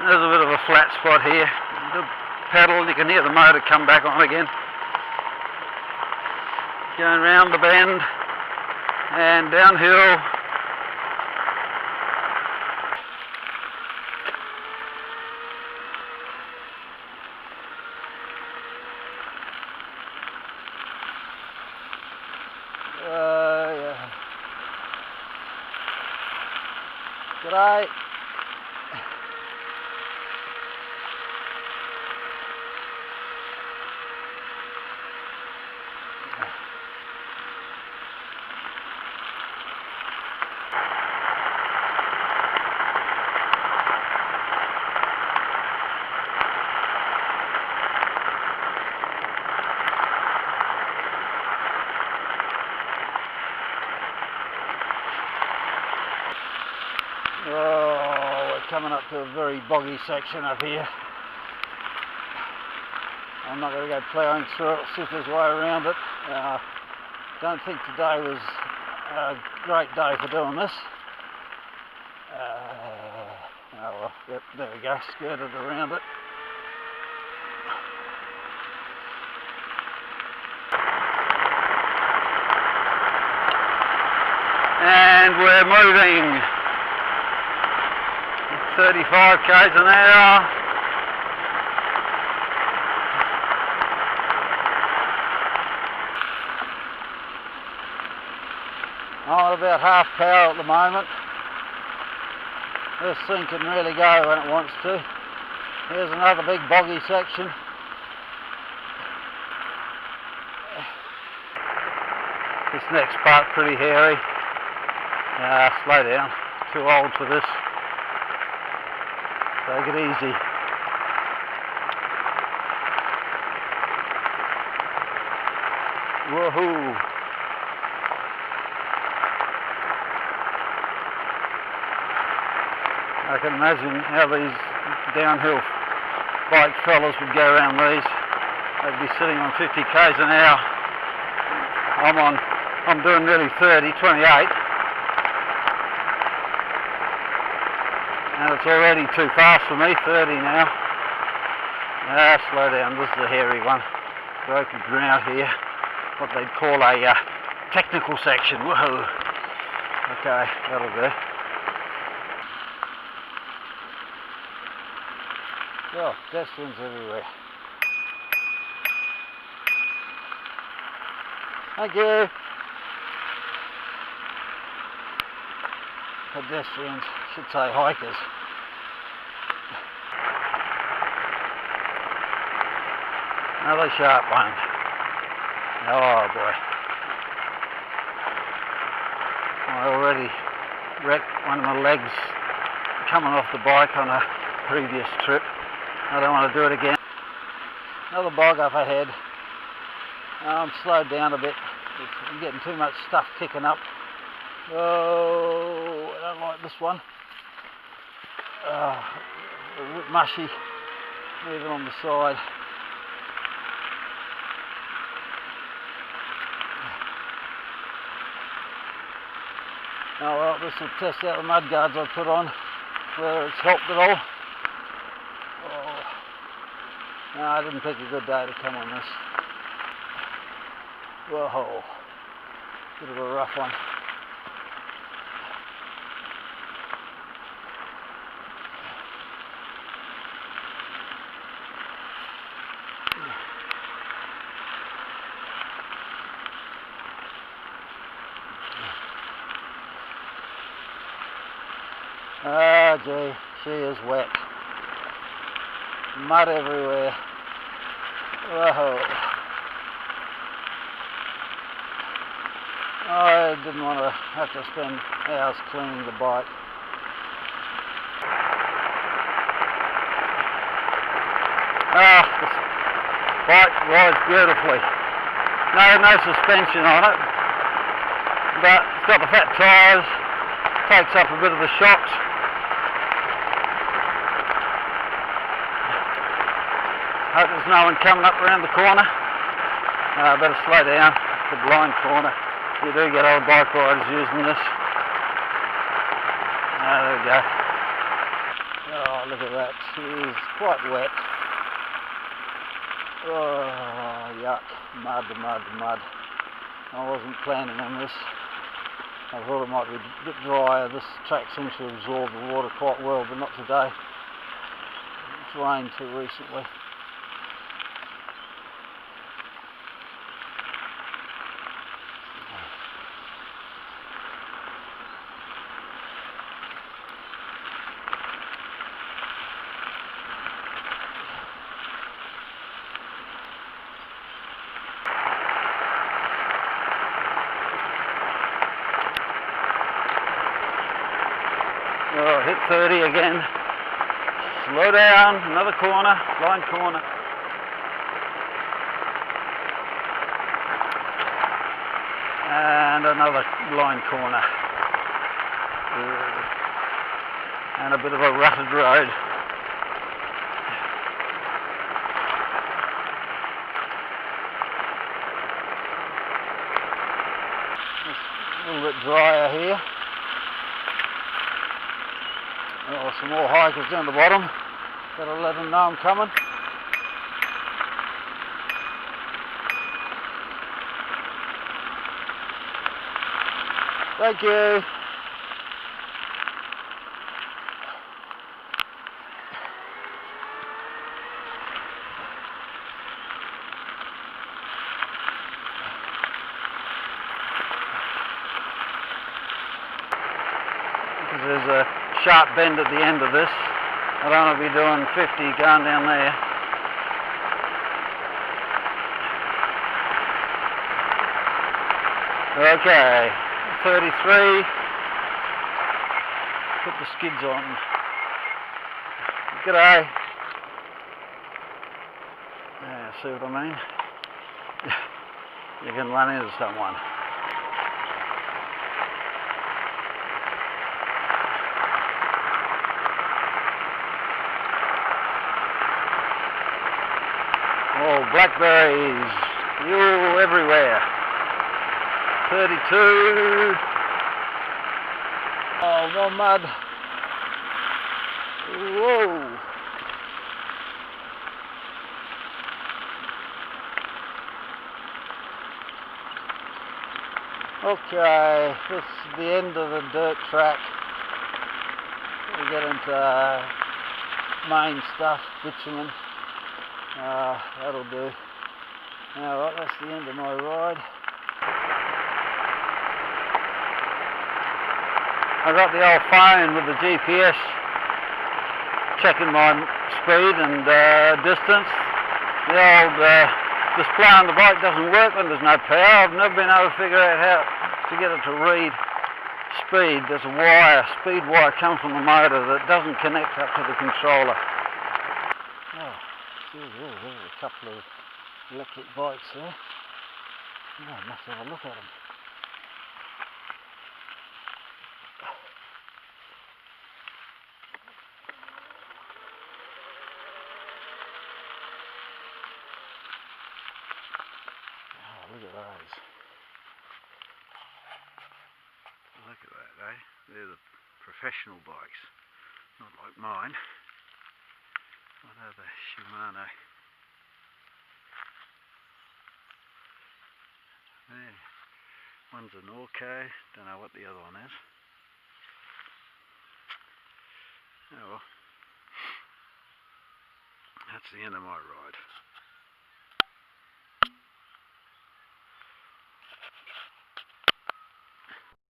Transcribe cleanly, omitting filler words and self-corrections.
There's a bit of a flat spot here. The pedal, you can hear the motor come back on again. Going round the bend and downhill. Yeah. G'day. Oh, we're coming up to a very boggy section up here. I'm not going to go ploughing through it, see if there's a way around it. Don't think today was a great day for doing this. Oh well, yep, there we go, skirted around it. And we're moving 35 k's an hour. I'm at about half power at the moment. This thing can really go when it wants to. Here's another big boggy section. This next part's pretty hairy. Slow down, too old for this. Take it easy. Woohoo! I can imagine how these downhill bike fellas would go around these. They'd be sitting on 50 k's an hour. I'm doing nearly 30, 28. And it's already too fast for me, 30 now. Slow down, this is a hairy one. Broken ground here, what they'd call a technical section, woohoo. Okay, that'll do. Oh, pedestrians everywhere. Thank you. Pedestrians, should say hikers. Another sharp one. Oh boy. I already wrecked one of my legs coming off the bike on a previous trip. I don't want to do it again. Another bog up ahead. I'm slowed down a bit. I'm getting too much stuff kicking up. Oh, I don't like this one. A bit mushy, even on the side. Oh well, this will test out the mud guards I put on, whether it's helped at all. Oh. No, I didn't pick a good day to come on this. Whoa, bit of a rough one. Ah, gee, she is wet. Mud everywhere. Whoa. I didn't want to have to spend hours cleaning the bike. This bike rides beautifully. No suspension on it, but it's got the fat tyres, takes up a bit of the shocks. Hope there's no one coming up around the corner. I better slow down. It's a blind corner. You do get old bike riders using this. There we go. Oh, Oh, look at that. It's quite wet. Oh, yuck. Mud, mud, mud. I wasn't planning on this. I thought it might be a bit drier. This track seems to absorb the water quite well, but not today. It's rained too recently. Oh, hit 30 again. Slow down, another corner, blind corner. And another blind corner. And a bit of a rutted road. It's a little bit drier here. Oh, some more hikers down the bottom. Gotta let them know I'm coming. Thank you. Because there's a sharp bend at the end of this. I don't want to be doing 50 going down there. Okay, 33. Put the skids on. G'day. Yeah, see what I mean? You can run into someone. Oh, blackberries, you everywhere. 32. Oh, more mud. Whoa. Okay, this is the end of the dirt track. We get into main stuff, bitumen. That'll do. Alright, that's the end of my ride. I got the old phone with the GPS checking my speed and distance. The old display on the bike doesn't work when there's no power. I've never been able to figure out how to get it to read speed. There's a wire, speed wire comes from the motor that doesn't connect up to the controller. Oh, geez, there's a couple of electric bikes there. Oh, I must have a look at them. Oh, look at those. Look at that, eh? They're the professional bikes, not like mine. What are the Shimano? Yeah. One's an Orco, don't know what the other one is. Oh well. That's the end of my ride.